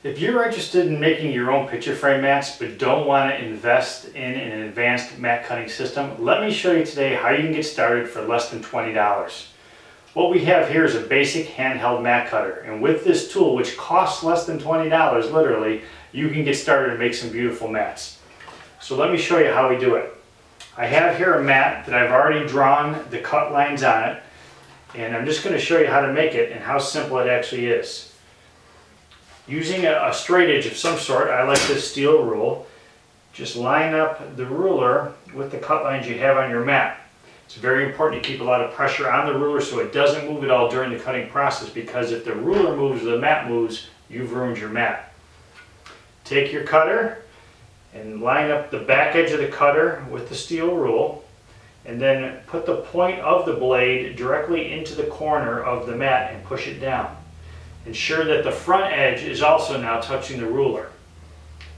If you're interested in making your own picture frame mats but don't want to invest in an advanced mat cutting system, let me show you today how you can get started for less than $20. What we have here is a basic handheld mat cutter, and with this tool, which costs less than $20 literally, you can get started and make some beautiful mats. So let me show you how we do it. I have here a mat that I've already drawn the cut lines on it, and I'm just going to show you how to make it and how simple it actually is. Using a straight edge of some sort, I like this steel rule. Just line up the ruler with the cut lines you have on your mat. It's very important to keep a lot of pressure on the ruler so it doesn't move at all during the cutting process, because if the ruler moves or the mat moves, you've ruined your mat. Take your cutter and line up the back edge of the cutter with the steel rule, and then put the point of the blade directly into the corner of the mat and push it down. Ensure that the front edge is also now touching the ruler.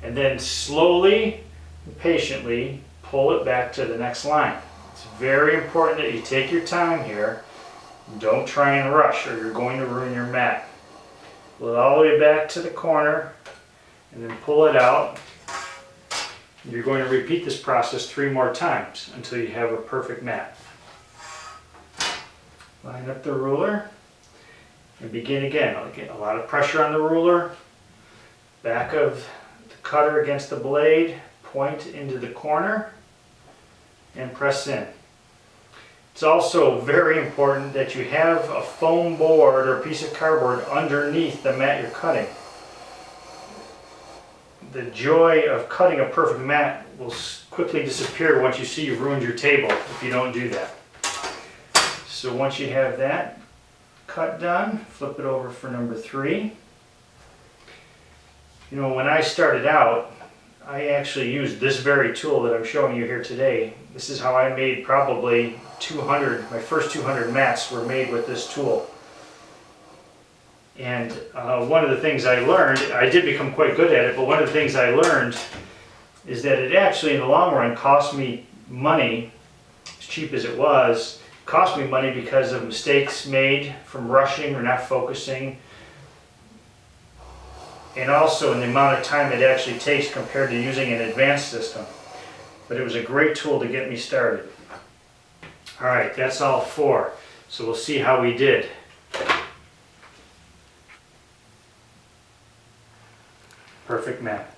And then slowly and patiently pull it back to the next line. It's very important that you take your time here. Don't try and rush or you're going to ruin your mat. Pull it all the way back to the corner and then pull it out. You're going to repeat this process 3 more times until you have a perfect mat. Line up the ruler and begin again. Get a lot of pressure on the ruler, back of the cutter against the blade, point into the corner, and press in. It's also very important that you have a foam board or a piece of cardboard underneath the mat you're cutting. The joy of cutting a perfect mat will quickly disappear once you see you've ruined your table if you don't do that. So once you have that cut done, flip it over for number 3. You know, when I started out, I actually used this very tool that I'm showing you here today. This is how I made probably 200, my first 200 mats were made with this tool. And one of the things I learned, I did become quite good at it, but one of the things I learned is that it actually in the long run cost me money, as cheap as it was. Cost me money because of mistakes made from rushing or not focusing, and also in the amount of time it actually takes compared to using an advanced system. But it was a great tool to get me started. Alright, that's all 4. So we'll see how we did. Perfect mat.